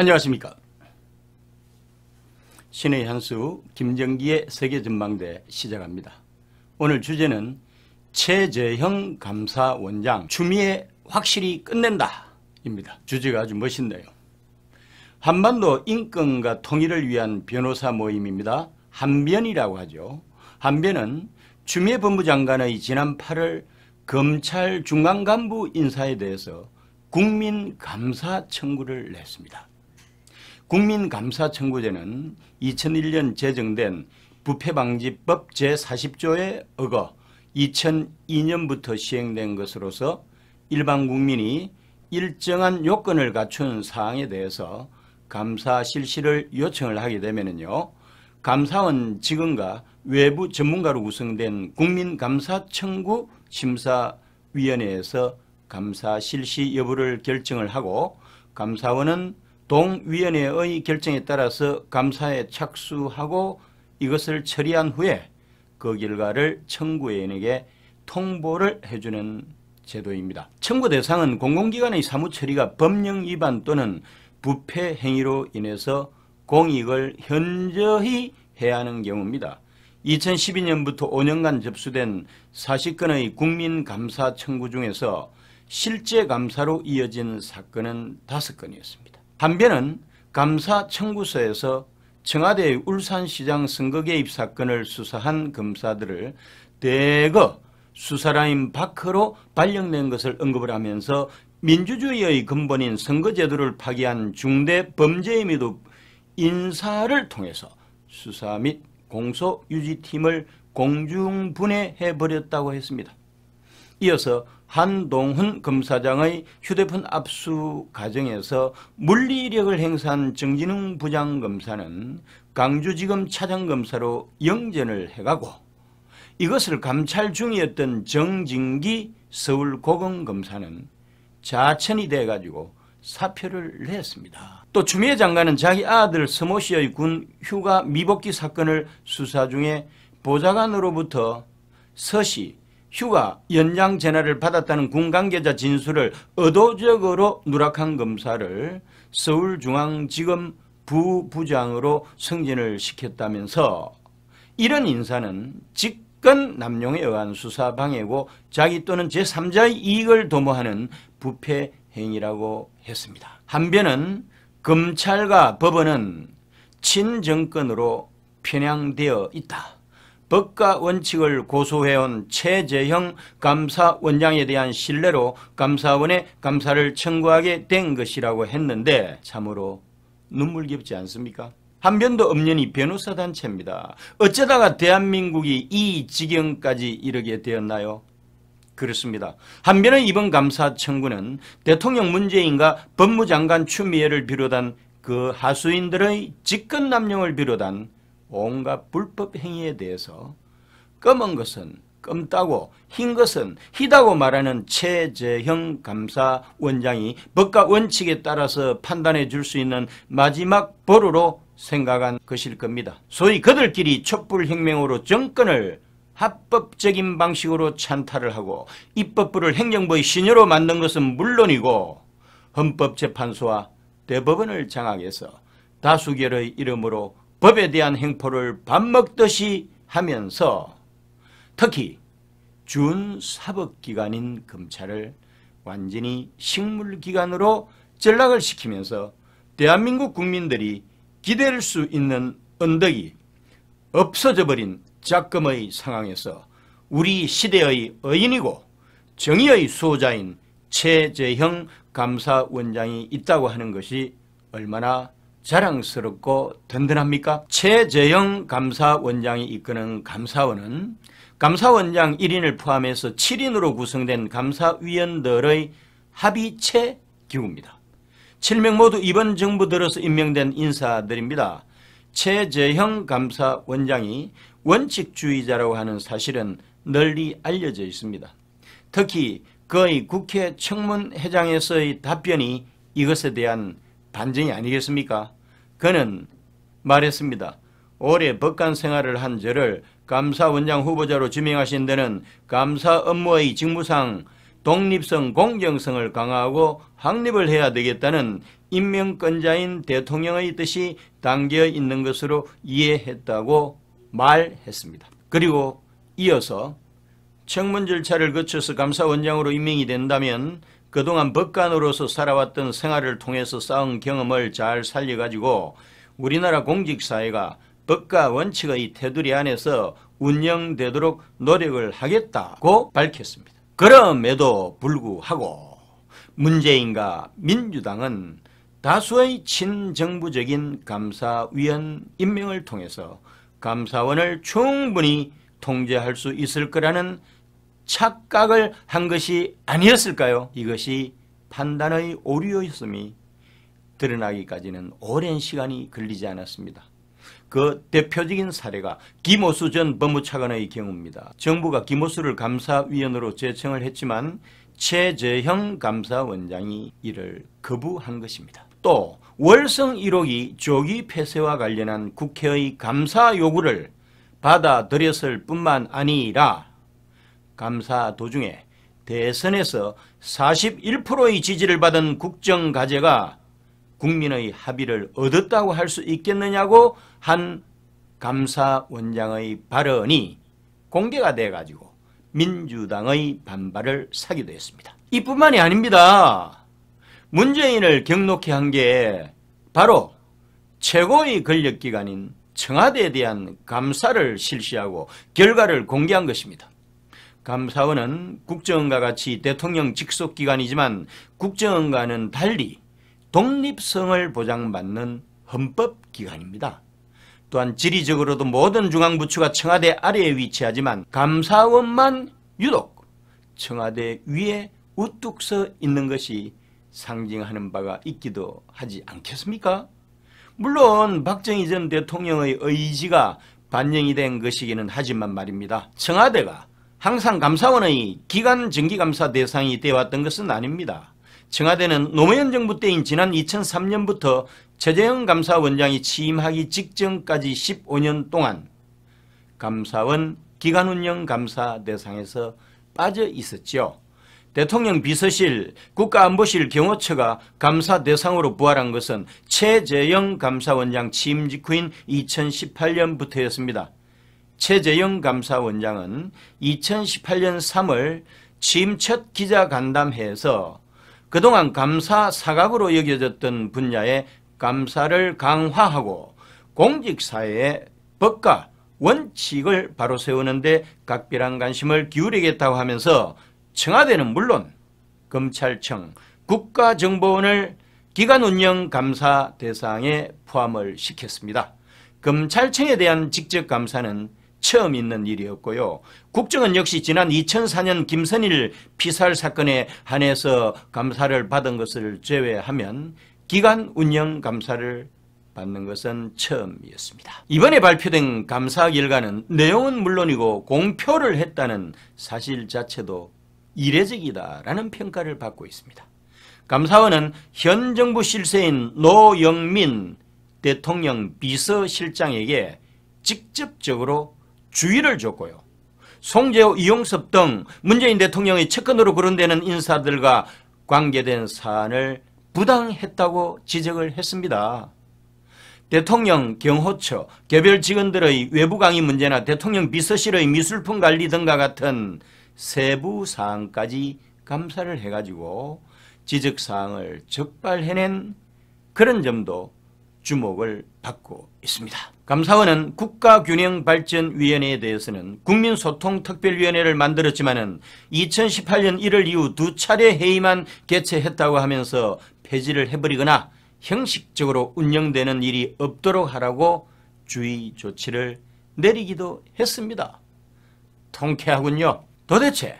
안녕하십니까. 신의 한수 김정기의 세계전망대 시작합니다. 오늘 주제는 최재형 감사원장 추미애 확실히 끝낸다 입니다. 주제가 아주 멋있네요. 한반도 인권과 통일을 위한 변호사 모임입니다. 한변이라고 하죠. 한변은 추미애 법무장관의 지난 8월 검찰 중앙 간부 인사에 대해서 국민감사 청구를 냈습니다. 국민감사 청구제는 2001년 제정된 부패방지법 제40조에 어거 2002년부터 시행된 것으로서 일반 국민이 일정한 요건을 갖춘 사항에 대해서 감사 실시를 요청을 하게 되면요, 감사원 직원과 외부 전문가로 구성된 국민감사 청구 심사위원회에서 감사 실시 여부를 결정을 하고, 감사원은 동위원회의 결정에 따라서 감사에 착수하고 이것을 처리한 후에 그 결과를 청구인에게 통보를 해주는 제도입니다. 청구 대상은 공공기관의 사무처리가 법령 위반 또는 부패 행위로 인해서 공익을 현저히 해하는 경우입니다. 2012년부터 5년간 접수된 40건의 국민감사 청구 중에서 실제 감사로 이어진 사건은 5건이었습니다. 한변은 감사 청구서에서 청와대의 울산시장 선거 개입 사건을 수사한 검사들을 대거 수사라인 밖으로 발령낸 것을 언급을 하면서 민주주의의 근본인 선거제도를 파기한 중대 범죄 혐의도 인사를 통해서 수사 및 공소 유지팀을 공중분해해버렸다고 했습니다. 이어서 한동훈 검사장의 휴대폰 압수 과정에서 물리력을 행사한 정진웅 부장검사는 강주지검 차장검사로 영전을 해가고, 이것을 감찰 중이었던 정진기 서울고검검사는 자천이 돼가지고 사표를 냈습니다. 또 추미애 장관은 자기 아들 서모 씨의 군 휴가 미복귀 사건을 수사 중에 보좌관으로부터 서씨 휴가 연장 전화를 받았다는 군 관계자 진술을 의도적으로 누락한 검사를 서울중앙지검 부부장으로 승진을 시켰다면서, 이런 인사는 직권 남용에 의한 수사 방해고 자기 또는 제3자의 이익을 도모하는 부패 행위라고 했습니다. 한변은 검찰과 법원은 친정권으로 편향되어 있다. 법과 원칙을 고수해온 최재형 감사원장에 대한 신뢰로 감사원에 감사를 청구하게 된 것이라고 했는데 참으로 눈물겹지 않습니까? 한변도 엄연히 변호사 단체입니다. 어쩌다가 대한민국이 이 지경까지 이르게 되었나요? 그렇습니다. 한변의 이번 감사 청구는 대통령 문재인과 법무장관 추미애를 비롯한 그 하수인들의 직권 남용을 비롯한 온갖 불법 행위에 대해서 검은 것은 검다고 흰 것은 희다고 말하는 최재형 감사원장이 법과 원칙에 따라서 판단해 줄 수 있는 마지막 보루로 생각한 것일 겁니다. 소위 그들끼리 촛불혁명으로 정권을 합법적인 방식으로 찬탈을 하고 입법부를 행정부의 신여로 만든 것은 물론이고, 헌법재판소와 대법원을 장악해서 다수결의 이름으로 법에 대한 행포를 밥 먹듯이 하면서 특히 준사법기관인 검찰을 완전히 식물기관으로 전락을 시키면서 대한민국 국민들이 기댈 수 있는 언덕이 없어져 버린 작금의 상황에서 우리 시대의 의인이고 정의의 수호자인 최재형 감사원장이 있다고 하는 것이 얼마나 자랑스럽고 든든합니까? 최재형 감사원장이 이끄는 감사원은 감사원장 1인을 포함해서 7인으로 구성된 감사위원들의 합의체 기구입니다. 7명 모두 이번 정부 들어서 임명된 인사들입니다. 최재형 감사원장이 원칙주의자라고 하는 사실은 널리 알려져 있습니다. 특히 그의 국회 청문회장에서의 답변이 이것에 대한 반증이 아니겠습니까? 그는 말했습니다. 올해 법관 생활을 한 저를 감사원장 후보자로 지명하신 데는 감사 업무의 직무상 독립성, 공정성을 강화하고 확립을 해야 되겠다는 임명권자인 대통령의 뜻이 담겨 있는 것으로 이해했다고 말했습니다. 그리고 이어서 청문 절차를 거쳐서 감사원장으로 임명이 된다면 그동안 법관으로서 살아왔던 생활을 통해서 쌓은 경험을 잘 살려가지고 우리나라 공직사회가 법과 원칙의 테두리 안에서 운영되도록 노력을 하겠다고 밝혔습니다. 그럼에도 불구하고 문재인과 민주당은 다수의 친정부적인 감사위원 임명을 통해서 감사원을 충분히 통제할 수 있을 거라는 착각을 한 것이 아니었을까요? 이것이 판단의 오류였음이 드러나기까지는 오랜 시간이 걸리지 않았습니다. 그 대표적인 사례가 김오수 전 법무차관의 경우입니다. 정부가 김오수를 감사위원으로 제청을 했지만 최재형 감사원장이 이를 거부한 것입니다. 또 월성 1호기 조기 폐쇄와 관련한 국회의 감사 요구를 받아들였을 뿐만 아니라 감사 도중에 대선에서 41%의 지지를 받은 국정과제가 국민의 합의를 얻었다고 할 수 있겠느냐고 한 감사원장의 발언이 공개가 돼가지고 민주당의 반발을 사기도 했습니다. 이뿐만이 아닙니다. 문재인을 격노케 한 게 바로 최고의 권력기관인 청와대에 대한 감사를 실시하고 결과를 공개한 것입니다. 감사원은 국정원과 같이 대통령 직속기관이지만 국정원과는 달리 독립성을 보장받는 헌법기관입니다. 또한 지리적으로도 모든 중앙부처가 청와대 아래에 위치하지만 감사원만 유독 청와대 위에 우뚝 서 있는 것이 상징하는 바가 있기도 하지 않겠습니까? 물론 박정희 전 대통령의 의지가 반영이 된 것이기는 하지만 말입니다. 청와대가 항상 감사원의 기관 정기감사 대상이 되어왔던 것은 아닙니다. 청와대는 노무현 정부 때인 지난 2003년부터 최재형 감사원장이 취임하기 직전까지 15년 동안 감사원 기관운영 감사 대상에서 빠져 있었죠. 대통령 비서실, 국가안보실 경호처가 감사 대상으로 부활한 것은 최재형 감사원장 취임 직후인 2018년부터였습니다. 최재형 감사원장은 2018년 3월 취임 첫 기자간담회에서 그동안 감사 사각으로 여겨졌던 분야의 감사를 강화하고 공직사회의 법과 원칙을 바로 세우는데 각별한 관심을 기울이겠다고 하면서 청와대는 물론 검찰청, 국가정보원을 기관운영 감사 대상에 포함을 시켰습니다. 검찰청에 대한 직접 감사는 처음 있는 일이었고요. 국정원 역시 지난 2004년 김선일 피살 사건에 한해서 감사를 받은 것을 제외하면 기관 운영 감사를 받는 것은 처음이었습니다. 이번에 발표된 감사 결과는 내용은 물론이고 공표를 했다는 사실 자체도 이례적이다라는 평가를 받고 있습니다. 감사원은 현 정부 실세인 노영민 대통령 비서실장에게 직접적으로 주의를 줬고요. 송재호, 이용섭 등 문재인 대통령의 측근으로 거론되는 인사들과 관계된 사안을 부당했다고 지적을 했습니다. 대통령 경호처, 개별 직원들의 외부 강의 문제나 대통령 비서실의 미술품 관리 등과 같은 세부 사항까지 감사를 해가지고 지적사항을 적발해낸 그런 점도 주목을 받고 있습니다. 감사원은 국가균형발전위원회에 대해서는 국민소통특별위원회를 만들었지만 2018년 1월 이후 2차례 회의만 개최했다고 하면서 폐지를 해버리거나 형식적으로 운영되는 일이 없도록 하라고 주의 조치를 내리기도 했습니다. 통쾌하군요. 도대체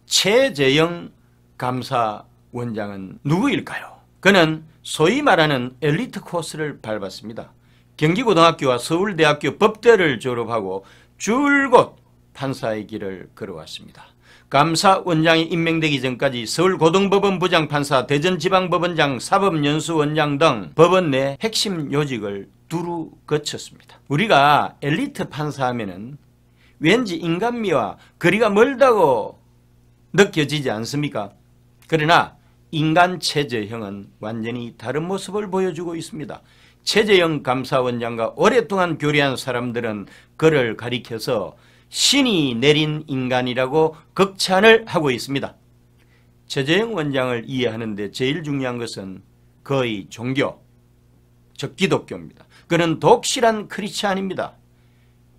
최재형 감사원장은 누구일까요? 그는 소위 말하는 엘리트 코스를 밟았습니다. 경기고등학교와 서울대학교 법대를 졸업하고 줄곧 판사의 길을 걸어왔습니다. 감사원장이 임명되기 전까지 서울고등법원 부장판사, 대전지방법원장, 사법연수원장 등 법원 내 핵심 요직을 두루 거쳤습니다. 우리가 엘리트 판사하면은 왠지 인간미와 거리가 멀다고 느껴지지 않습니까? 그러나 인간 최재형은 완전히 다른 모습을 보여주고 있습니다. 최재형 감사원장과 오랫동안 교류한 사람들은 그를 가리켜서 신이 내린 인간이라고 극찬을 하고 있습니다. 최재형 원장을 이해하는 데 제일 중요한 것은 그의 종교, 즉 기독교입니다. 그는 독실한 크리스찬입니다.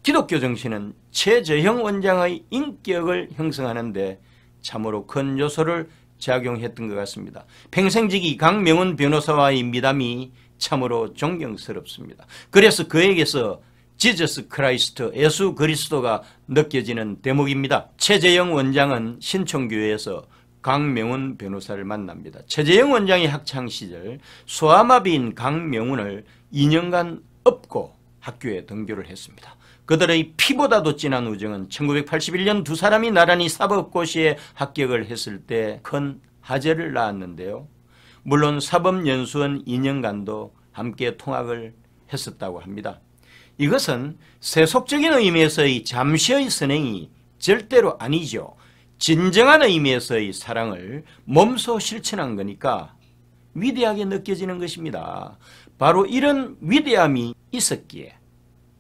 기독교 정신은 최재형 원장의 인격을 형성하는 데 참으로 큰 요소를 작용했던 것 같습니다. 평생지기 강명훈 변호사와의 미담이 참으로 존경스럽습니다. 그래서 그에게서 지저스 크라이스트, 예수 그리스도가 느껴지는 대목입니다. 최재형 원장은 신촌교회에서 강명훈 변호사를 만납니다. 최재형 원장의 학창시절 소아마비인 강명훈을 2년간 업고 학교에 등교를 했습니다. 그들의 피보다도 진한 우정은 1981년 두 사람이 나란히 사법고시에 합격을 했을 때 큰 화제를 낳았는데요. 물론 사법연수원 2년간도 함께 통학을 했었다고 합니다. 이것은 세속적인 의미에서의 잠시의 선행이 절대로 아니죠. 진정한 의미에서의 사랑을 몸소 실천한 거니까 위대하게 느껴지는 것입니다. 바로 이런 위대함이 있었기에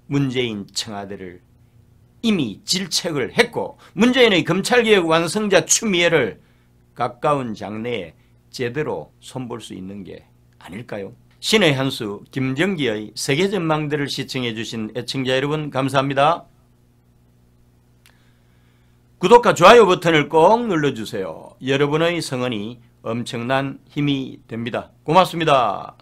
문재인 청와대를 이미 질책을 했고 문재인의 검찰개혁 완성자 추미애를 가까운 장래에 제대로 손볼 수 있는 게 아닐까요? 신의 한수 김정기의 세계전망대를 시청해 주신 애청자 여러분 감사합니다. 구독과 좋아요 버튼을 꼭 눌러주세요. 여러분의 성원이 엄청난 힘이 됩니다. 고맙습니다.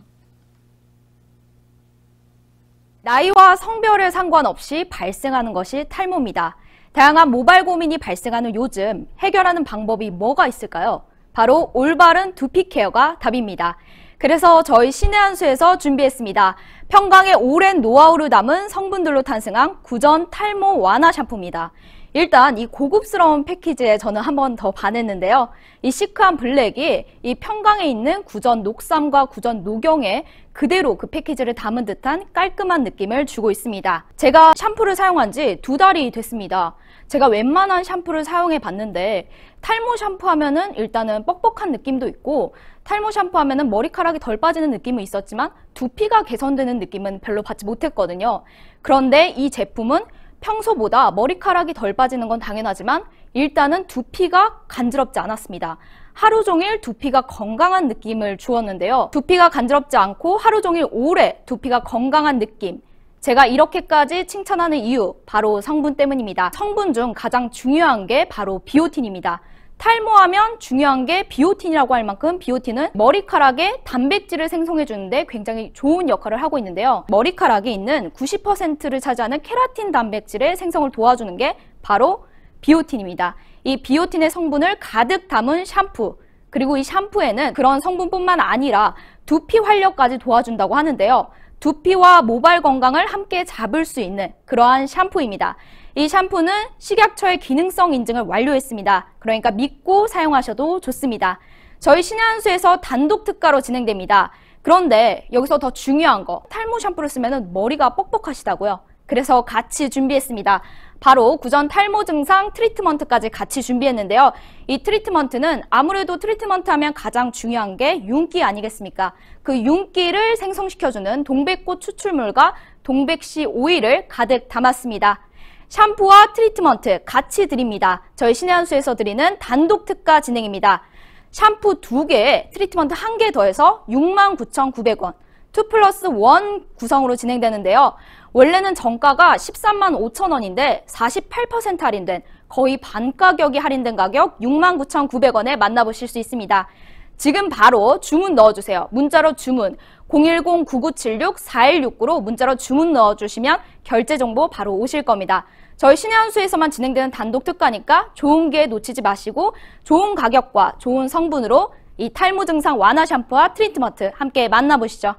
나이와 성별에 상관없이 발생하는 것이 탈모입니다. 다양한 모발 고민이 발생하는 요즘 해결하는 방법이 뭐가 있을까요? 바로 올바른 두피 케어가 답입니다. 그래서 저희 신의 한수에서 준비했습니다. 평강의 오랜 노하우를 담은 성분들로 탄생한 구전 탈모 완화 샴푸입니다. 일단 이 고급스러운 패키지에 저는 한 번 더 반했는데요. 이 시크한 블랙이 이 평강에 있는 구전 녹삼과 구전 녹용에 그대로 그 패키지를 담은 듯한 깔끔한 느낌을 주고 있습니다. 제가 샴푸를 사용한 지 2달이 됐습니다. 제가 웬만한 샴푸를 사용해 봤는데 탈모 샴푸 하면은 일단은 뻑뻑한 느낌도 있고 탈모 샴푸 하면은 머리카락이 덜 빠지는 느낌은 있었지만 두피가 개선되는 느낌은 별로 받지 못했거든요. 그런데 이 제품은 평소보다 머리카락이 덜 빠지는 건 당연하지만 일단은 두피가 간지럽지 않았습니다. 하루 종일 두피가 건강한 느낌을 주었는데요. 두피가 간지럽지 않고 하루 종일 오래 두피가 건강한 느낌. 제가 이렇게까지 칭찬하는 이유 바로 성분 때문입니다. 성분 중 가장 중요한 게 바로 비오틴입니다. 탈모하면 중요한 게 비오틴이라고 할 만큼 비오틴은 머리카락에 단백질을 생성해 주는데 굉장히 좋은 역할을 하고 있는데요. 머리카락에 있는 90%를 차지하는 케라틴 단백질의 생성을 도와주는 게 바로 비오틴입니다. 이 비오틴의 성분을 가득 담은 샴푸, 그리고 이 샴푸에는 그런 성분뿐만 아니라 두피 활력까지 도와준다고 하는데요. 두피와 모발 건강을 함께 잡을 수 있는 그러한 샴푸입니다. 이 샴푸는 식약처의 기능성 인증을 완료했습니다. 그러니까 믿고 사용하셔도 좋습니다. 저희 신의 한수에서 단독 특가로 진행됩니다. 그런데 여기서 더 중요한 거, 탈모 샴푸를 쓰면 머리가 뻑뻑하시다고요. 그래서 같이 준비했습니다. 바로 구전 탈모 증상 트리트먼트까지 같이 준비했는데요. 이 트리트먼트는 아무래도 트리트먼트 하면 가장 중요한 게 윤기 아니겠습니까? 그 윤기를 생성시켜주는 동백꽃 추출물과 동백씨 오일을 가득 담았습니다. 샴푸와 트리트먼트 같이 드립니다. 저희 신의 한수에서 드리는 단독 특가 진행입니다. 샴푸 2개에 트리트먼트 1개 더해서 69,900원, 2+1 구성으로 진행되는데요. 원래는 정가가 135,000원인데 48% 할인된 거의 반 가격이 할인된 가격 69,900원에 만나보실 수 있습니다. 지금 바로 주문 넣어주세요. 문자로 주문 010-9976-4169로 문자로 주문 넣어주시면 결제 정보 바로 오실 겁니다. 저희 신의 한수에서만 진행되는 단독 특가니까 좋은 기회 놓치지 마시고 좋은 가격과 좋은 성분으로 이 탈모 증상 완화 샴푸와 트리트먼트 함께 만나보시죠.